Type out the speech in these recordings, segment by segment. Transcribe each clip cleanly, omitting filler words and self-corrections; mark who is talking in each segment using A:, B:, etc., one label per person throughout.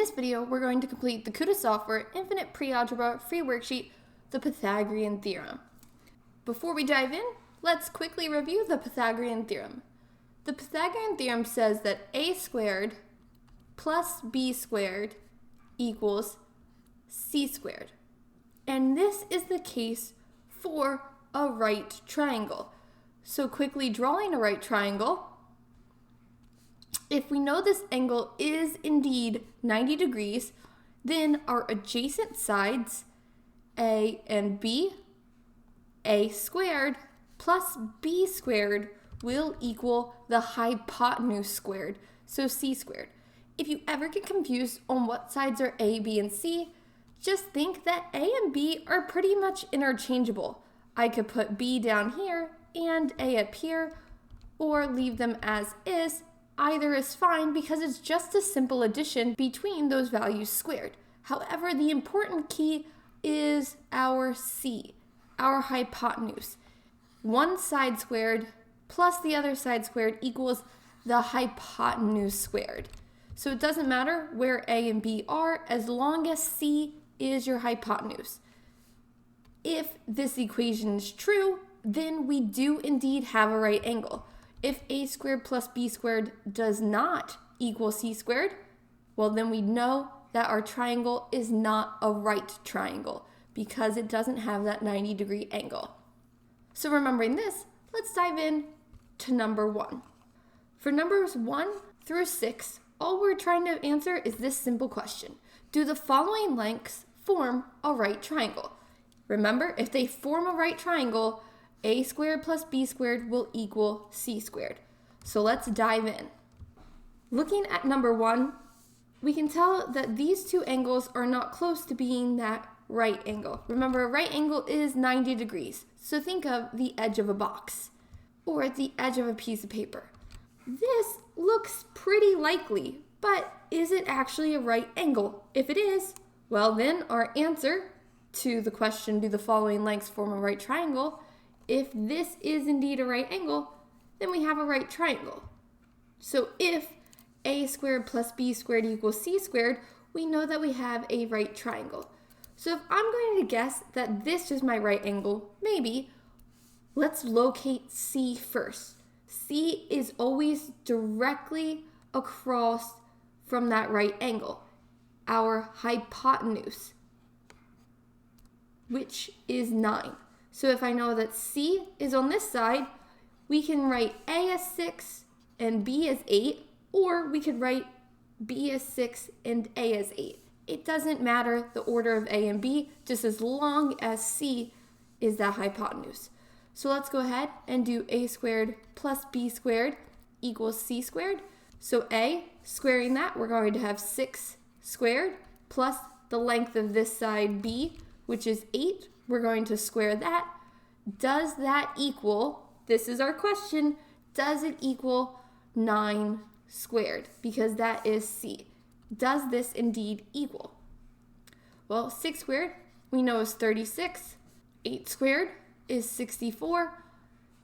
A: this video, we're going to complete the KutaSoftware Infinite PreAlgebra free worksheet, the Pythagorean Theorem. Before we dive in, let's quickly review the Pythagorean Theorem. The Pythagorean Theorem says that a squared plus b squared equals c squared. And this is the case for a right triangle. So quickly drawing a right triangle, if we know this angle is indeed 90 degrees, then our adjacent sides, a and b, a squared plus b squared will equal the hypotenuse squared, so c squared. If you ever get confused on what sides are a, b, and c, just think that a and b are pretty much interchangeable. I could put b down here and a up here, or leave them as is. Either is fine because it's just a simple addition between those values squared. However, the important key is our c, our hypotenuse. One side squared plus the other side squared equals the hypotenuse squared. So it doesn't matter where a and b are as long as c is your hypotenuse. If this equation is true, then we do indeed have a right angle. If a squared plus b squared does not equal c squared, well then we know that our triangle is not a right triangle because it doesn't have that 90-degree angle. So remembering this, let's dive in to number 1. For numbers 1 through 6, all we're trying to answer is this simple question. Do the following lengths form a right triangle? Remember, if they form a right triangle, a squared plus b squared will equal c squared. So let's dive in. Looking at number 1, we can tell that these two angles are not close to being that right angle. Remember, a right angle is 90 degrees. So think of the edge of a box or the edge of a piece of paper. This looks pretty likely, but is it actually a right angle? If it is, well then our answer to the question, do the following lengths form a right triangle? If this is indeed a right angle, then we have a right triangle. So if a squared plus b squared equals c squared, we know that we have a right triangle. So if I'm going to guess that this is my right angle, maybe, let's locate c first. C is always directly across from that right angle, our hypotenuse, which is 9. So if I know that C is on this side, we can write A as 6 and B as 8, or we could write B as 6 and A as 8. It doesn't matter the order of A and B, just as long as C is that hypotenuse. So let's go ahead and do A squared plus B squared equals C squared. So A, squaring that, we're going to have 6 squared plus the length of this side B, which is 8. We're going to square that. Does that equal, this is our question, does it equal 9 squared? Because that is C. Does this indeed equal? Well, 6 squared we know is 36, 8 squared is 64,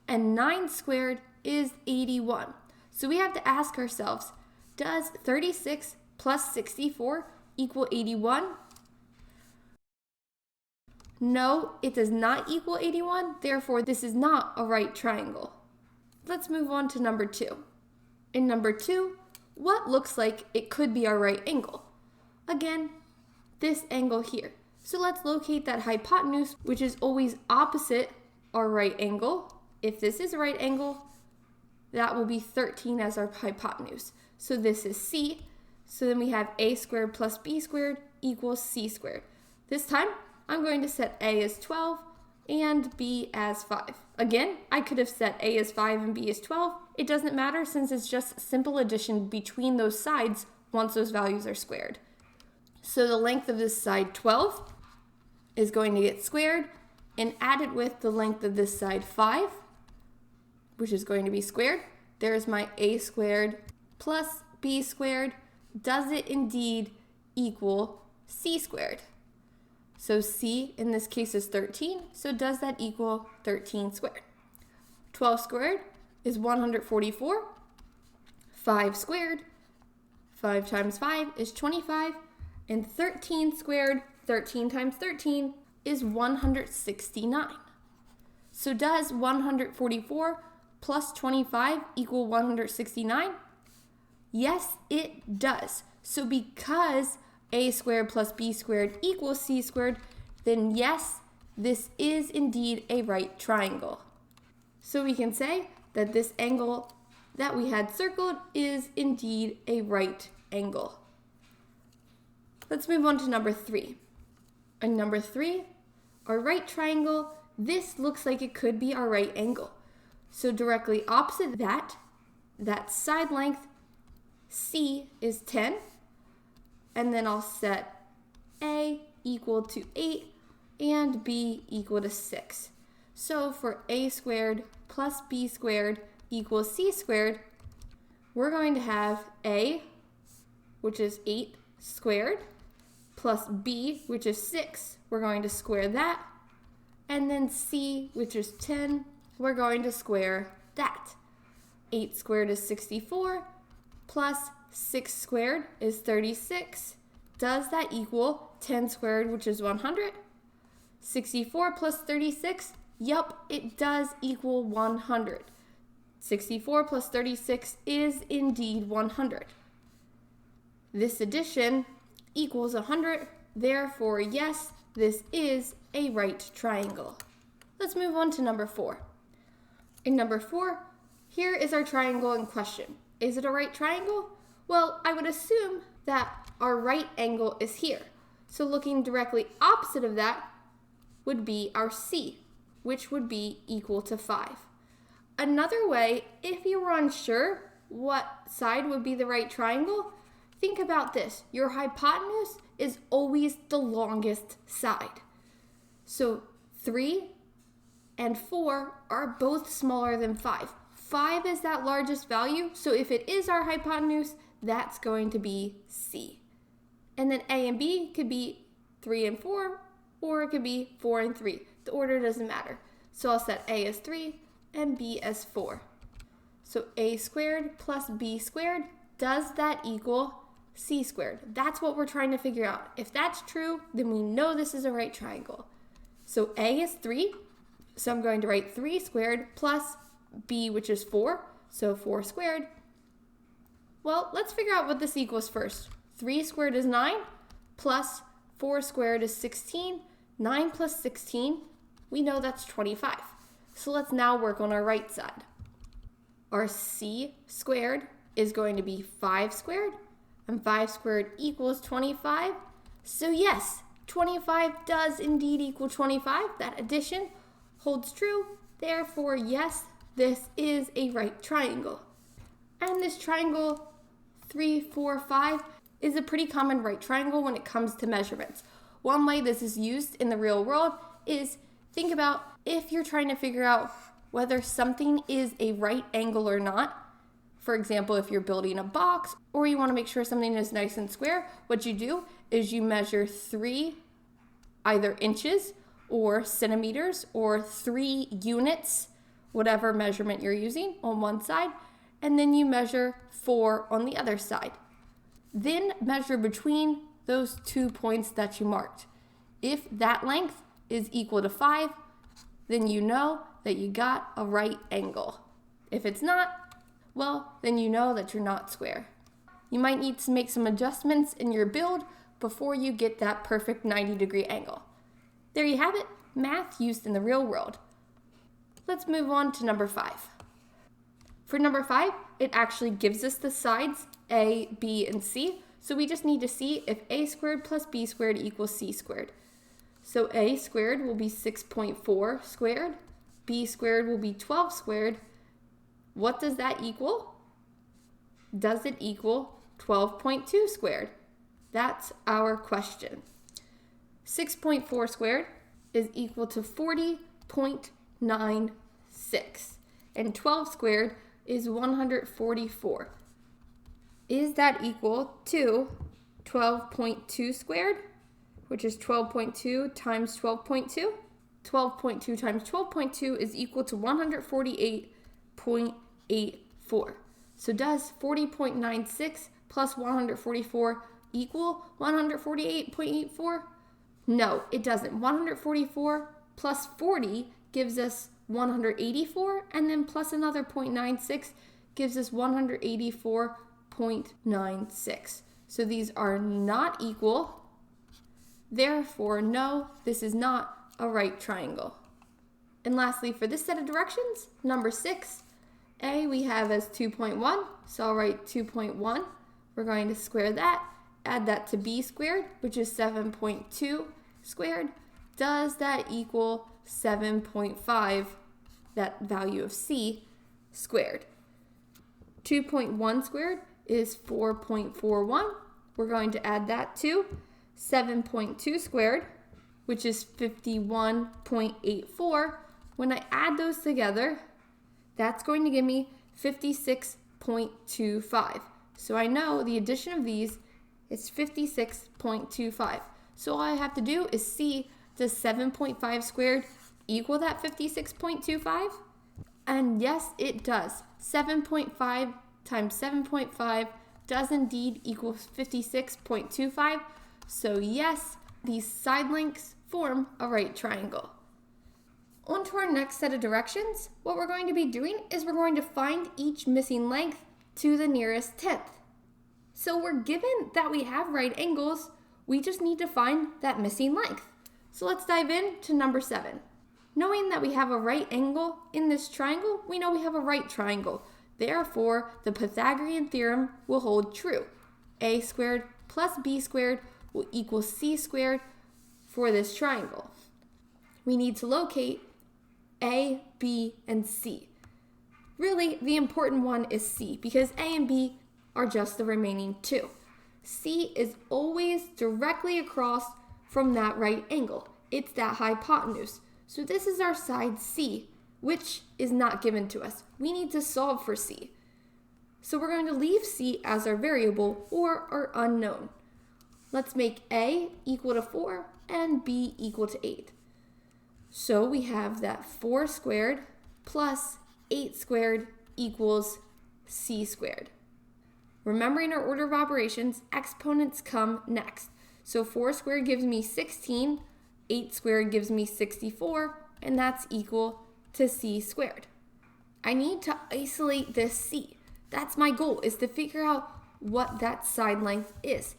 A: and 9 squared is 81. So we have to ask ourselves, does 36 plus 64 equal 81? No, it does not equal 81, therefore this is not a right triangle. Let's move on to number 2. In number 2, what looks like it could be our right angle? Again, this angle here. So let's locate that hypotenuse, which is always opposite our right angle. If this is a right angle, that will be 13 as our hypotenuse. So this is C. So then we have a squared plus b squared equals c squared. This time, I'm going to set a as 12 and b as 5. Again, I could have set a as 5 and b as 12. It doesn't matter since it's just simple addition between those sides once those values are squared. So the length of this side 12 is going to get squared and added with the length of this side 5, which is going to be squared. There's my a squared plus b squared. Does it indeed equal c squared? So c in this case is 13, so does that equal 13 squared? 12 squared is 144, 5 squared, 5 times 5 is 25, and 13 squared, 13 times 13, is 169. So does 144 plus 25 equal 169? Yes, it does. So because a squared plus b squared equals c squared, then yes, this is indeed a right triangle. So we can say that this angle that we had circled is indeed a right angle. Let's move on to number 3. In number 3, our right triangle, this looks like it could be our right angle. So directly opposite that side length, C is 10, and then I'll set A equal to 8 and B equal to 6. So for A squared plus B squared equals C squared, we're going to have A, which is 8 squared, plus B, which is 6, we're going to square that, and then C, which is 10, we're going to square that. 8 squared is 64, plus 6 squared is 36. Does that equal 10 squared, which is 100? 64 plus 36, yup, it does equal 100. 64 plus 36 is indeed 100. This addition equals 100, therefore yes, this is a right triangle. Let's move on to number 4. In number 4, here is our triangle in question. Is it a right triangle? Well, I would assume that our right angle is here. So looking directly opposite of that would be our C, which would be equal to 5. Another way, if you were unsure what side would be the right triangle, think about this. Your hypotenuse is always the longest side. So 3 and 4 are both smaller than 5. 5 is that largest value, so if it is our hypotenuse, that's going to be C. And then A and B could be 3 and 4, or it could be 4 and 3. The order doesn't matter. So I'll set A as 3 and B as 4. So A squared plus B squared, does that equal C squared? That's what we're trying to figure out. If that's true, then we know this is a right triangle. So A is 3, so I'm going to write 3 squared plus B, which is 4, so 4 squared. Well, let's figure out what this equals first. 3 squared is 9, plus 4 squared is 16. 9 plus 16, we know that's 25. So let's now work on our right side. Our C squared is going to be 5 squared, and 5 squared equals 25. So yes, 25 does indeed equal 25. That addition holds true. Therefore, yes, this is a right triangle. And this triangle 3, 4, 5 is a pretty common right triangle when it comes to measurements. One way this is used in the real world is think about if you're trying to figure out whether something is a right angle or not. For example, if you're building a box or you want to make sure something is nice and square, what you do is you measure 3 either inches or centimeters or 3 units, whatever measurement you're using on one side, and then you measure 4 on the other side. Then measure between those 2 points that you marked. If that length is equal to 5, then you know that you got a right angle. If it's not, well, then you know that you're not square. You might need to make some adjustments in your build before you get that perfect 90-degree angle. There you have it, math used in the real world. Let's move on to number 5. For number 5, it actually gives us the sides A, B, and C. So we just need to see if A squared plus B squared equals C squared. So A squared will be 6.4 squared. B squared will be 12 squared. What does that equal? Does it equal 12.2 squared? That's our question. 6.4 squared is equal to 40.96. And 12 squared is 144. Is that equal to 12.2 squared, which is 12.2 times 12.2? 12.2 times 12.2 is equal to 148.84. So does 40.96 plus 144 equal 148.84? No, it doesn't. 144 plus 40 gives us 184, and then plus another 0.96 gives us 184.96. So these are not equal. Therefore, no, this is not a right triangle. And lastly, for this set of directions, number 6, A we have as 2.1, so I'll write 2.1. We're going to square that, add that to B squared, which is 7.2 squared. Does that equal 7.5, that value of C, squared? 2.1 squared is 4.41. We're going to add that to 7.2 squared, which is 51.84. When I add those together, that's going to give me 56.25. So I know the addition of these is 56.25. So all I have to do is see, does 7.5 squared equal that 56.25? And yes, it does. 7.5 times 7.5 does indeed equal 56.25. So yes, these side lengths form a right triangle. On to our next set of directions. What we're going to be doing is we're going to find each missing length to the nearest tenth. So we're given that we have right angles, we just need to find that missing length. So let's dive into number 7. Knowing that we have a right angle in this triangle, we know we have a right triangle. Therefore, the Pythagorean theorem will hold true. A squared plus B squared will equal C squared for this triangle. We need to locate A, B, and C. Really, the important one is C, because A and B are just the remaining two. C is always directly across from that right angle. It's that hypotenuse. So this is our side C, which is not given to us. We need to solve for C. So we're going to leave C as our variable or our unknown. Let's make A equal to 4 and B equal to 8. So we have that 4 squared plus 8 squared equals C squared. Remembering our order of operations, exponents come next. So 4 squared gives me 16, 8 squared gives me 64, and that's equal to C squared. I need to isolate this C. That's my goal, is to figure out what that side length is.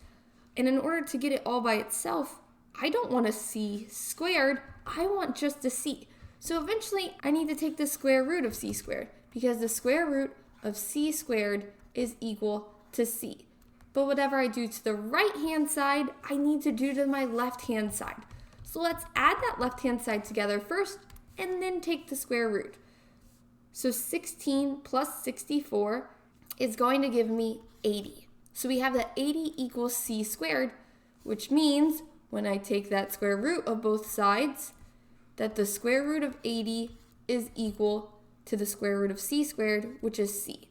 A: And in order to get it all by itself, I don't want a C squared, I want just a C. So eventually, I need to take the square root of C squared, because the square root of C squared is equal to C. But whatever I do to the right-hand side, I need to do to my left-hand side. So let's add that left-hand side together first, and then take the square root. So 16 plus 64 is going to give me 80. So we have that 80 equals C squared, which means when I take that square root of both sides, that the square root of 80 is equal to the square root of C squared, which is C.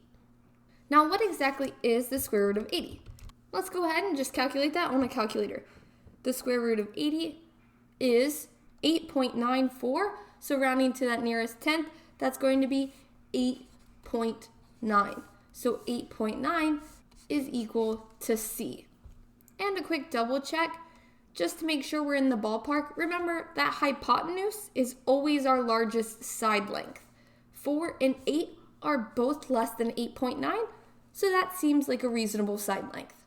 A: Now, what exactly is the square root of 80? Let's go ahead and just calculate that on a calculator. The square root of 80 is 8.94, so rounding to that nearest tenth, that's going to be 8.9. So 8.9 is equal to C. And a quick double check, just to make sure we're in the ballpark, remember that hypotenuse is always our largest side length. 4 and 8 are both less than 8.9, so that seems like a reasonable side length.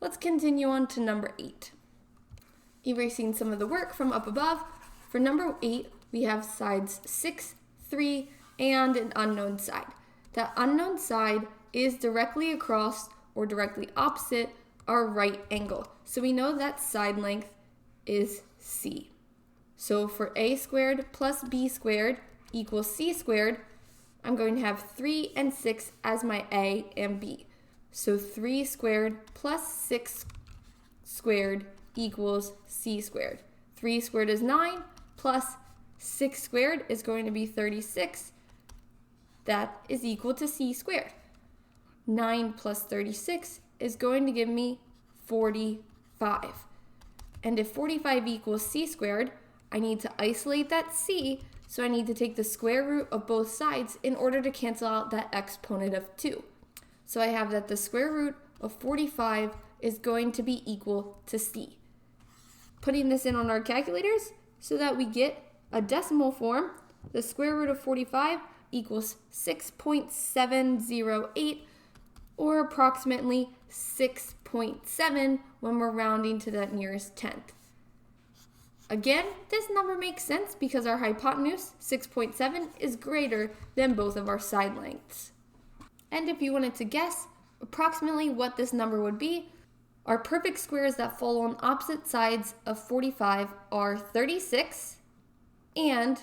A: Let's continue on to number 8. Erasing some of the work from up above, for number 8, we have sides 6, 3, and an unknown side. That unknown side is directly across or directly opposite our right angle. So we know that side length is C. So for A squared plus B squared equals C squared, I'm going to have 3 and 6 as my A and B. So 3 squared plus 6 squared equals C squared. 3 squared is 9 plus 6 squared is going to be 36. That is equal to C squared. 9 plus 36 is going to give me 45. And if 45 equals C squared, I need to isolate that C, so I need to take the square root of both sides in order to cancel out that exponent of 2. So I have that the square root of 45 is going to be equal to C. Putting this in on our calculators so that we get a decimal form, the square root of 45 equals 6.708, or approximately 6.7 when we're rounding to that nearest tenth. Again, this number makes sense because our hypotenuse, 6.7, is greater than both of our side lengths. And if you wanted to guess approximately what this number would be, our perfect squares that fall on opposite sides of 45 are 36 and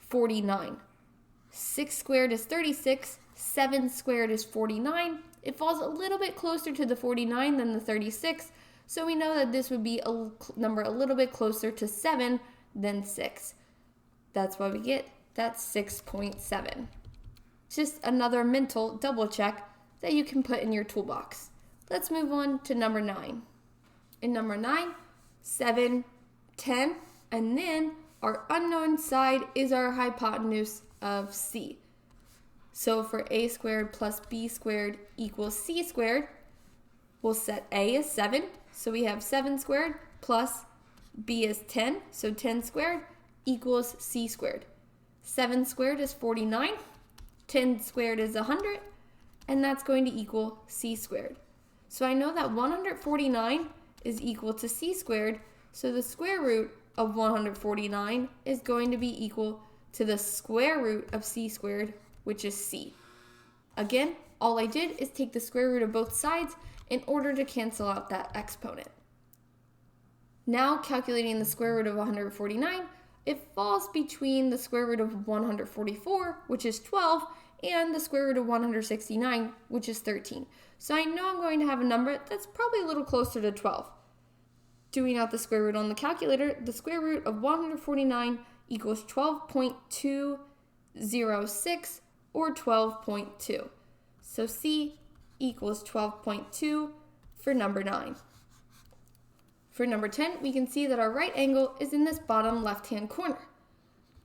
A: 49. 6 squared is 36, 7 squared is 49. It falls a little bit closer to the 49 than the 36, so we know that this would be a number a little bit closer to 7 than 6. That's why we get that 6.7. Just another mental double check that you can put in your toolbox. Let's move on to number 9. In number 9, 7, 10, and then our unknown side is our hypotenuse of C. So for a squared plus b squared equals c squared, we'll set a as 7. So we have 7 squared plus b is 10. So 10 squared equals c squared. 7 squared is 49. 10 squared is 100. And that's going to equal c squared. So I know that 149 is equal to c squared. So the square root of 149 is going to be equal to the square root of c squared, which is c. Again, all I did is take the square root of both sides in order to cancel out that exponent. Now calculating the square root of 149, it falls between the square root of 144, which is 12, and the square root of 169, which is 13. So I know I'm going to have a number that's probably a little closer to 12. Doing out the square root on the calculator, the square root of 149 equals 12.206, or 12.2. So C equals 12.2 for number 9. For number 10, we can see that our right angle is in this bottom left-hand corner.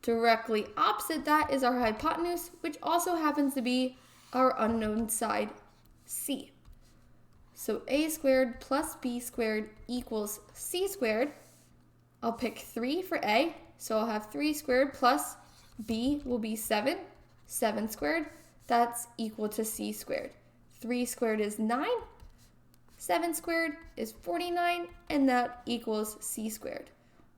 A: Directly opposite that is our hypotenuse, which also happens to be our unknown side, C. So a squared plus b squared equals c squared. I'll pick 3 for a, so I'll have 3 squared plus b will be 7. 7 squared, that's equal to c squared. 3 squared is 9. 7 squared is 49, and that equals c squared.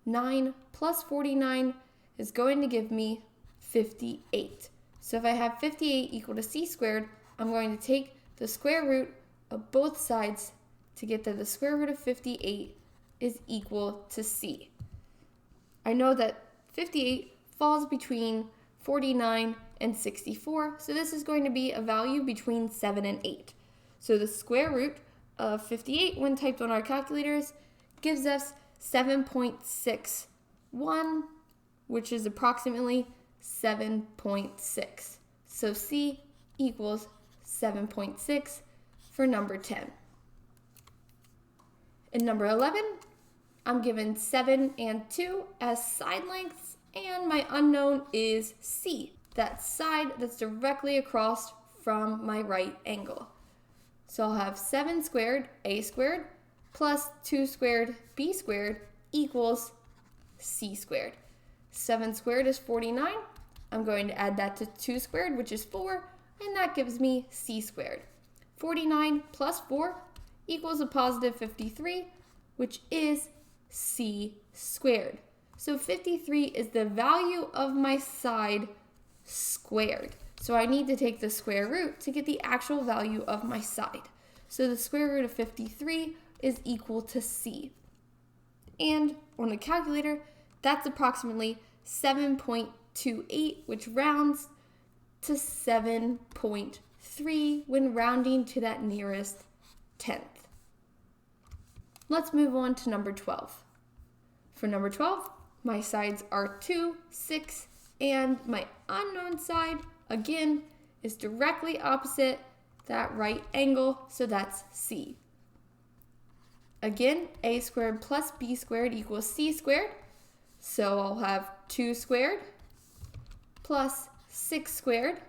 A: 9 plus 49 is going to give me 58. So if I have 58 equal to c squared, I'm going to take the square root of both sides to get that the square root of 58 is equal to c. I know that 58 falls between 49 and 64, so this is going to be a value between 7 and 8. So the square root of 58, when typed on our calculators, gives us 7.61, which is approximately 7.6. So C equals 7.6 for number 10. In number 11, I'm given 7 and 2 as side lengths, and my unknown is C, that side that's directly across from my right angle. So I'll have 7 squared a squared plus 2 squared b squared equals c squared. 7 squared is 49. I'm going to add that to 2 squared, which is 4, and that gives me c squared. 49 plus 4 equals a positive 53, which is c squared. So 53 is the value of my side squared. So I need to take the square root to get the actual value of my side. So the square root of 53 is equal to c. And on a calculator, that's approximately 7.28, which rounds to 7.3 when rounding to that nearest tenth. Let's move on to number 12. For number 12, my sides are 2, 6, and my unknown side, again, is directly opposite that right angle, so that's C. Again, a squared plus b squared equals c squared, so I'll have 2 squared plus 6 squared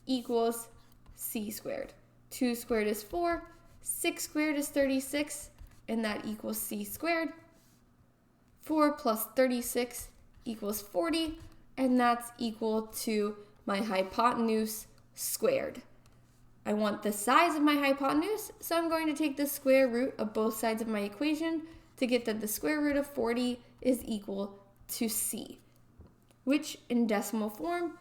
A: equals c squared. 2 squared is 4, 6 squared is 36, and that equals c squared. 4 plus 36 equals 40, and that's equal to my hypotenuse squared. I want the size of my hypotenuse, so I'm going to take the square root of both sides of my equation to get that the square root of 40 is equal to c, which in decimal form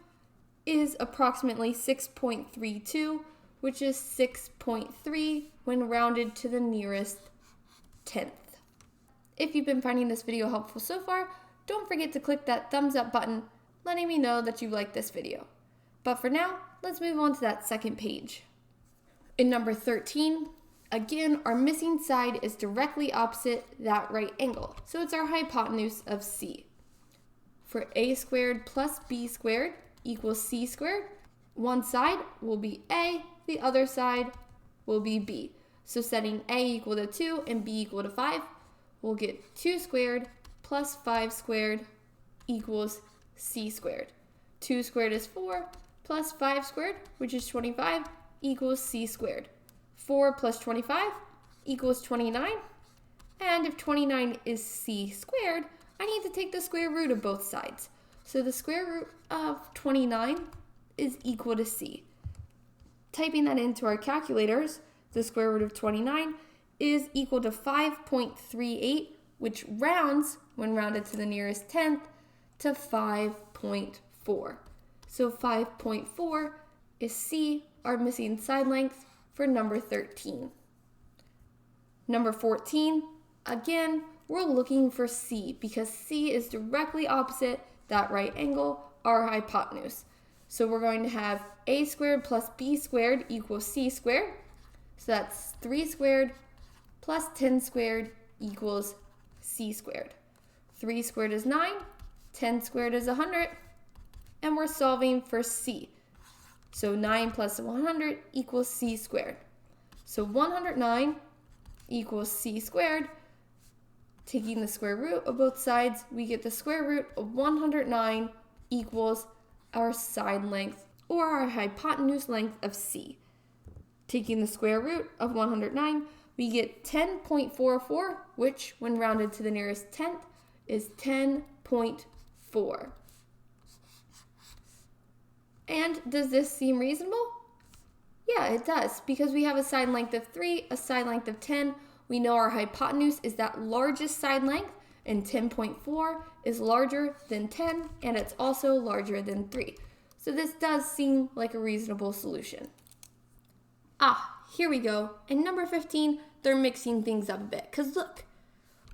A: is approximately 6.32, which is 6.3 when rounded to the nearest tenth. If you've been finding this video helpful so far, don't forget to click that thumbs up button, letting me know that you liked this video. But for now, let's move on to that second page. In number 13, again, our missing side is directly opposite that right angle, so it's our hypotenuse of c. For a squared plus b squared equals c squared, one side will be a, the other side will be b. So setting a equal to 2 and b equal to 5, we'll get 2 squared plus 5 squared equals c squared. 2 squared is 4 plus 5 squared, which is 25, equals c squared. 4 plus 25 equals 29, and if 29 is c squared, I need to take the square root of both sides. So the square root of 29 is equal to c. Typing that into our calculators, the square root of 29 is equal to 5.38, which rounds, when rounded to the nearest tenth, to 5.4. So 5.4 is c, our missing side length, for number 13. Number 14, again, we're looking for c because c is directly opposite that right angle, our hypotenuse. So we're going to have a squared plus b squared equals c squared. So that's 3 squared plus 10 squared equals c squared. 3 squared is 9, 10 squared is 100, and we're solving for c. So 9 plus 100 equals c squared. So 109 equals c squared. Taking the square root of both sides, we get the square root of 109 equals our side length, or our hypotenuse length of c. Taking the square root of 109, we get 10.44, which, when rounded to the nearest tenth, is 10.4. And does this seem reasonable? Yeah, it does, because we have a side length of 3, a side length of 10. We know our hypotenuse is that largest side length, and 10.4 is larger than 10, and it's also larger than 3. So this does seem like a reasonable solution. Here we go. In number 15, they're mixing things up a bit, because look,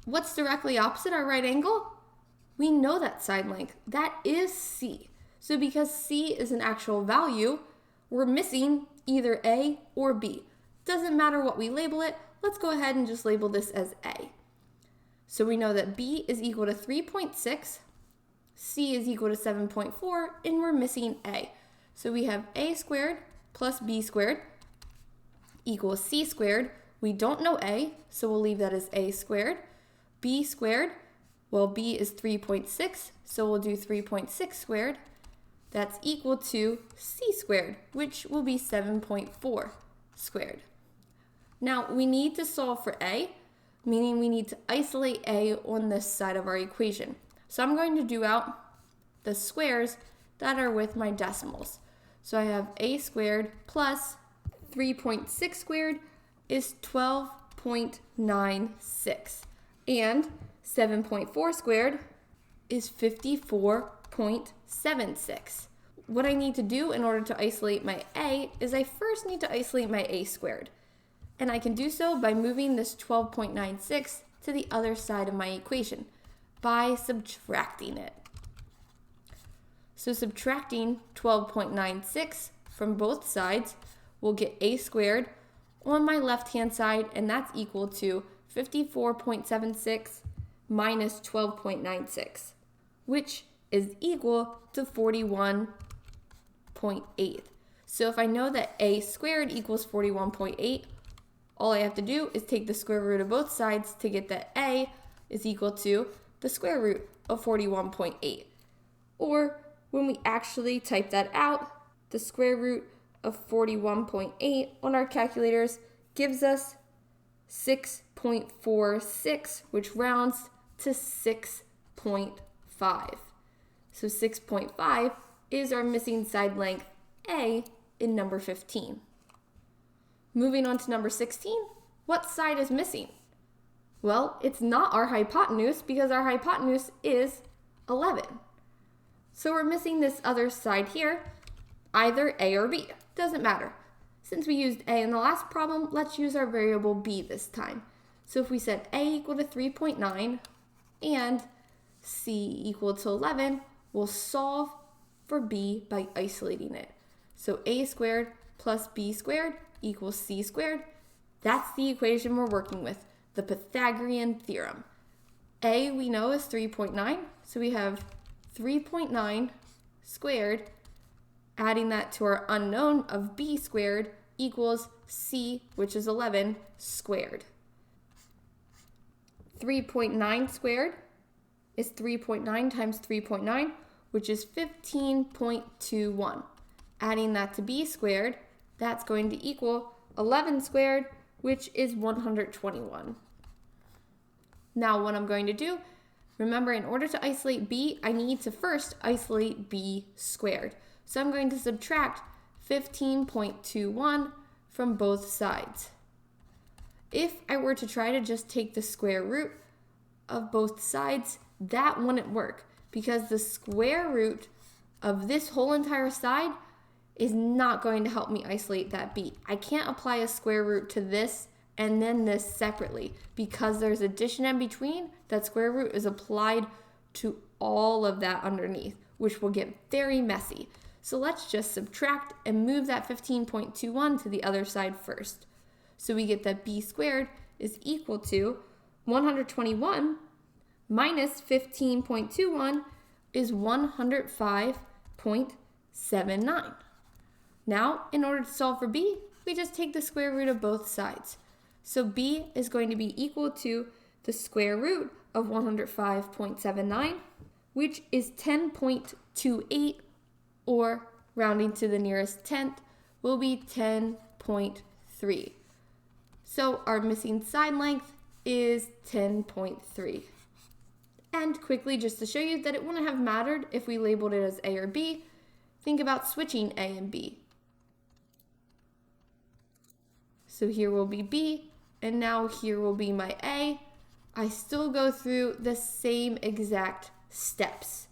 A: what's directly opposite our right angle? We know that side length. That is c. So because c is an actual value, we're missing either a or b. Doesn't matter what we label it. Let's go ahead and just label this as a. So we know that b is equal to 3.6, c is equal to 7.4, and we're missing a. So we have a squared plus b squared equals c squared. We don't know a, so we'll leave that as a squared. B squared, well, b is 3.6, so we'll do 3.6 squared. That's equal to c squared, which will be 7.4 squared. Now, we need to solve for a, meaning we need to isolate a on this side of our equation. So I'm going to do out the squares that are with my decimals. So I have a squared plus 3.6 squared is 12.96. And 7.4 squared is 54.76. What I need to do in order to isolate my a is I first need to isolate my a squared. And I can do so by moving this 12.96 to the other side of my equation by subtracting it. So subtracting 12.96 from both sides, we'll get a squared on my left-hand side, and that's equal to 54.76 minus 12.96, which is equal to 41.8. So if I know that a squared equals 41.8, all I have to do is take the square root of both sides to get that a is equal to the square root of 41.8. Or when we actually type that out, the square root of 41.8 on our calculators gives us 6.46, which rounds to 6.5. So 6.5 is our missing side length A in number 15. Moving on to number 16, what side is missing? Well, it's not our hypotenuse because our hypotenuse is 11. So we're missing this other side here, either A or B. Doesn't matter. Since we used A in the last problem, let's use our variable B this time. So if we set A equal to 3.9 and C equal to 11, we'll solve for B by isolating it. So A squared plus B squared equals C squared. That's the equation we're working with, the Pythagorean theorem. A we know is 3.9, so we have 3.9 squared, adding that to our unknown of B squared equals C, which is 11, squared. 3.9 squared is 3.9 times 3.9, which is 15.21. Adding that to B squared, that's going to equal 11 squared, which is 121. Now what I'm going to do, remember in order to isolate B, I need to first isolate B squared. So I'm going to subtract 15.21 from both sides. If I were to try to just take the square root of both sides, that wouldn't work because the square root of this whole entire side is not going to help me isolate that B. I can't apply a square root to this and then this separately because there's addition in between. That square root is applied to all of that underneath, which will get very messy. So let's just subtract and move that 15.21 to the other side first. So we get that B squared is equal to 121 minus 15.21 is 105.79. Now, in order to solve for B, we just take the square root of both sides. So B is going to be equal to the square root of 105.79, which is 10.28, or rounding to the nearest tenth will be 10.3. So our missing side length is 10.3. And quickly, just to show you that it wouldn't have mattered if we labeled it as A or B, think about switching A and B. So here will be B, and now here will be my A. I still go through the same exact steps.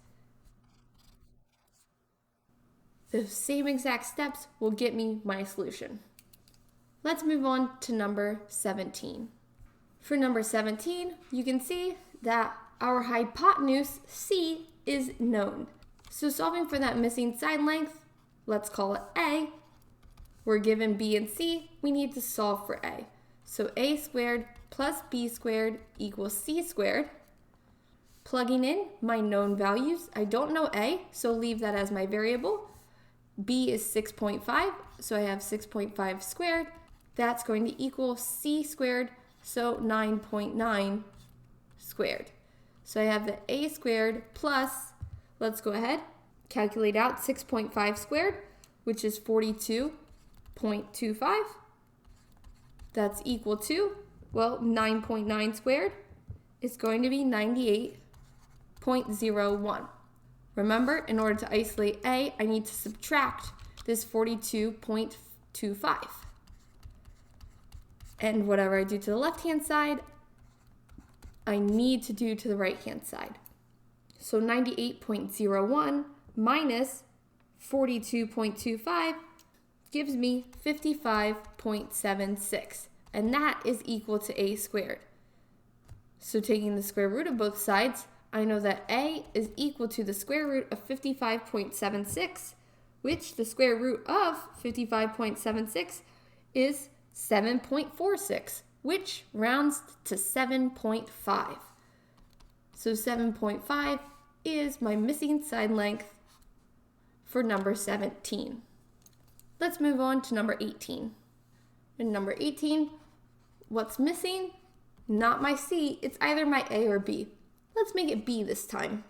A: The same exact steps will get me my solution. Let's move on to number 17. For number 17, you can see that our hypotenuse C is known. So solving for that missing side length, let's call it A. We're given B and C, we need to solve for A. So A squared plus B squared equals C squared. Plugging in my known values, I don't know A, so leave that as my variable. B is 6.5, so I have 6.5 squared. That's going to equal C squared, so 9.9 squared. So I have the A squared plus, let's go ahead, calculate out 6.5 squared, which is 42.25. That's equal to, well, 9.9 squared is going to be 98.01. Remember, in order to isolate A, I need to subtract this 42.25. And whatever I do to the left-hand side, I need to do to the right-hand side. So 98.01 minus 42.25 gives me 55.76, and that is equal to A squared. So taking the square root of both sides, I know that A is equal to the square root of 55.76, which the square root of 55.76 is 7.46, which rounds to 7.5. So 7.5 is my missing side length for number 17. Let's move on to number 18. In number 18, what's missing? Not my C, it's either my A or B. Let's make it B this time.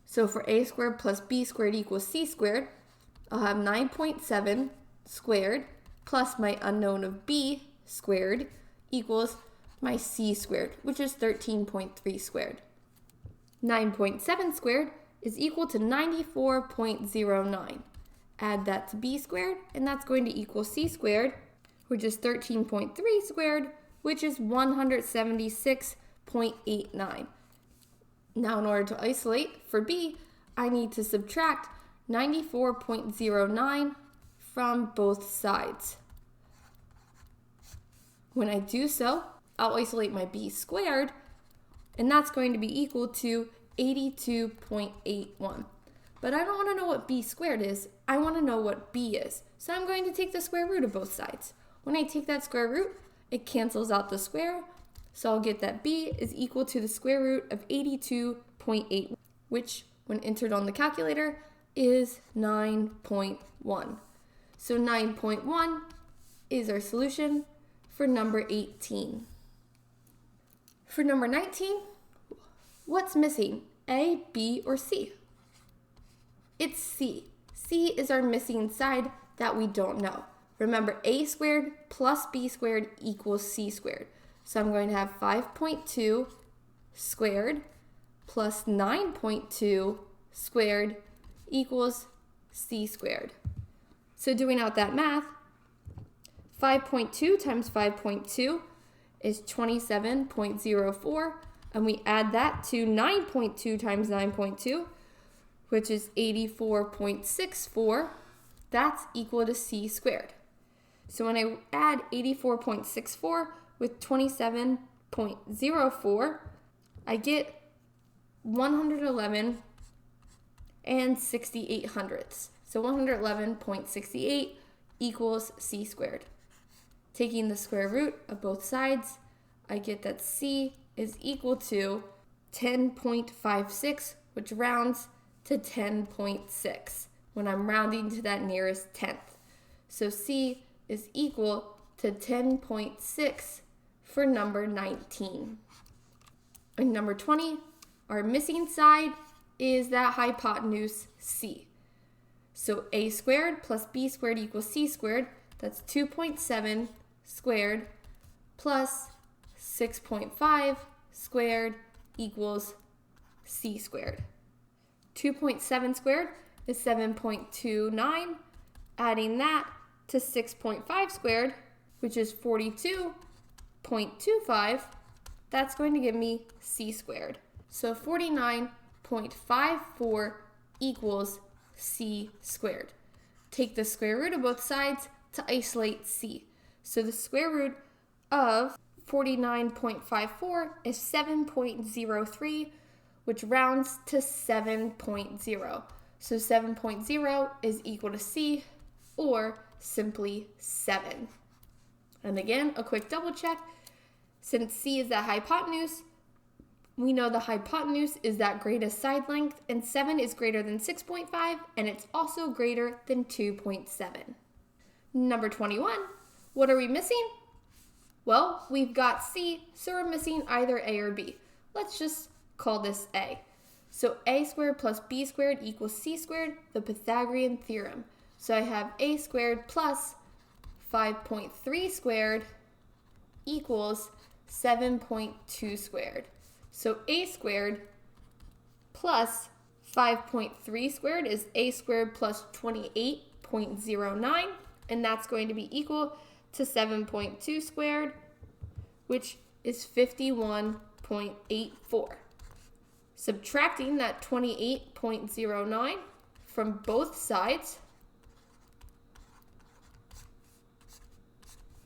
A: So for A squared plus B squared equals C squared, I'll have 9.7 squared plus my unknown of B squared equals my c squared, which is 13.3 squared. 9.7 squared is equal to 94.09. Add that to b squared, and that's going to equal c squared, which is 13.3 squared, which is 176.89. Now in order to isolate for b, I need to subtract 94.09 from both sides. When I do so, I'll isolate my b squared, and that's going to be equal to 82.81. But I don't want to know what b squared is, I want to know what b is. So I'm going to take the square root of both sides. When I take that square root, it cancels out the square, so I'll get that b is equal to the square root of 82.8, which, when entered on the calculator, is 9.1. So 9.1 is our solution for number 18. For number 19, what's missing? A, B, or C? It's C. C is our missing side that we don't know. Remember, a squared plus b squared equals c squared. So I'm going to have 5.2 squared plus 9.2 squared equals c squared. So doing out that math, 5.2 times 5.2 is 27.04, and we add that to 9.2 times 9.2, which is 84.64. That's equal to c squared. So when I add 84.64 with 27.04, I get 111 and 68 hundredths. So 111.68 equals c squared. Taking the square root of both sides, I get that c is equal to 10.56, which rounds to 10.6 when I'm rounding to that nearest tenth. So c is equal to 10.6 for number 19. And number 20, our missing side is that hypotenuse c. So a squared plus b squared equals c squared. That's 2.7 squared plus 6.5 squared equals c squared. 2.7 squared is 7.29. Adding that to 6.5 squared, which is 42.25, that's going to give me c squared. So 49.54 equals c squared. Take the square root of both sides to isolate c. So the square root of 49.54 is 7.03, which rounds to 7.0. So 7.0 is equal to c, or simply 7. And again, a quick double check. Since c is that hypotenuse, we know the hypotenuse is that greatest side length, and 7 is greater than 6.5, and it's also greater than 2.7. Number 21, what are we missing? Well, we've got c, so we're missing either a or b. Let's just call this a. So a squared plus b squared equals c squared, the Pythagorean Theorem. So I have a squared plus 5.3 squared equals 7.2 squared. So a squared plus 5.3 squared is a squared plus 28.09, and that's going to be equal to 7.2 squared, which is 51.84. Subtracting that 28.09 from both sides,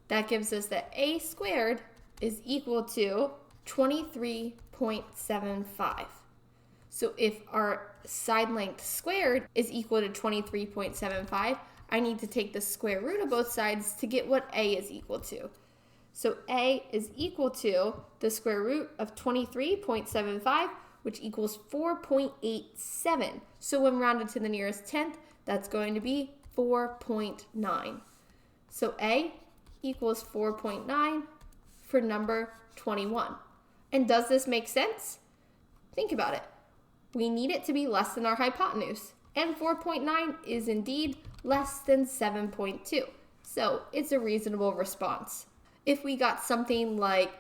A: that gives us that a squared is equal to 23.75. So if our side length squared is equal to 23.75, I need to take the square root of both sides to get what a is equal to. So a is equal to the square root of 23.75, which equals 4.87. So when rounded to the nearest tenth, that's going to be 4.9. So a equals 4.9 for number 21. And does this make sense? Think about it. We need it to be less than our hypotenuse, and 4.9 is indeed less than 7.2. So it's a reasonable response. If we got something like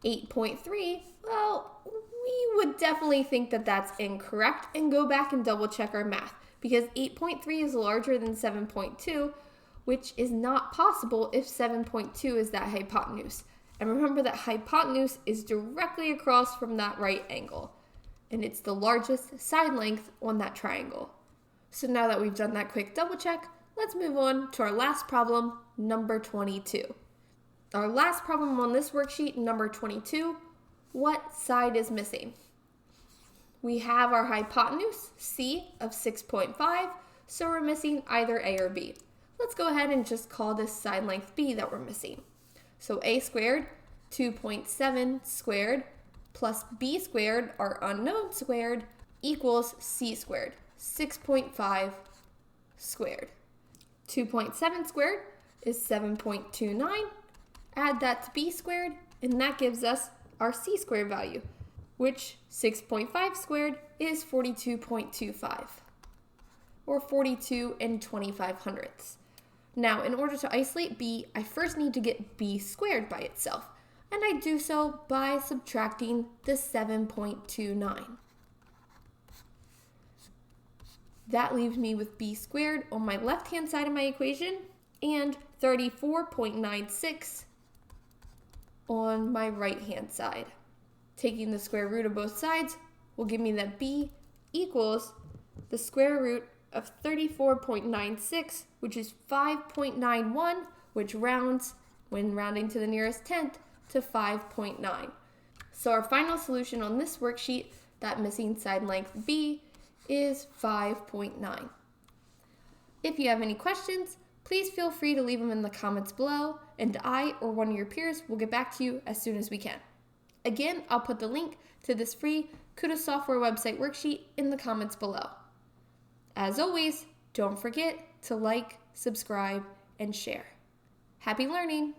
A: 8.3, well, we would definitely think that that's incorrect and go back and double check our math, because 8.3 is larger than 7.2, which is not possible if 7.2 is that hypotenuse. And remember that hypotenuse is directly across from that right angle, and it's the largest side length on that triangle. So now that we've done that quick double check, let's move on to our last problem, number 22. Our last problem on this worksheet, number 22, what side is missing? We have our hypotenuse, C, of 6.5, so we're missing either A or B. Let's go ahead and just call this side length B that we're missing. So A squared, 2.7 squared, plus B squared, our unknown squared, equals C squared, 6.5 squared. 2.7 squared is 7.29. Add that to B squared, and that gives us our C squared value, which 6.5 squared is 42.25, or 42 and 25/100ths. Now, in order to isolate B, I first need to get B squared by itself, and I do so by subtracting the 7.29. That leaves me with B squared on my left-hand side of my equation and 34.96 on my right-hand side. Taking the square root of both sides will give me that B equals the square root of 34.96, which is 5.91, which rounds, when rounding to the nearest tenth, to 5.9. So our final solution on this worksheet, that missing side length B, is 5.9. If you have any questions, please feel free to leave them in the comments below, and I or one of your peers will get back to you as soon as we can. Again, I'll put the link to this free KutaSoftware website worksheet in the comments below. As always, don't forget to like, subscribe, and share. Happy learning!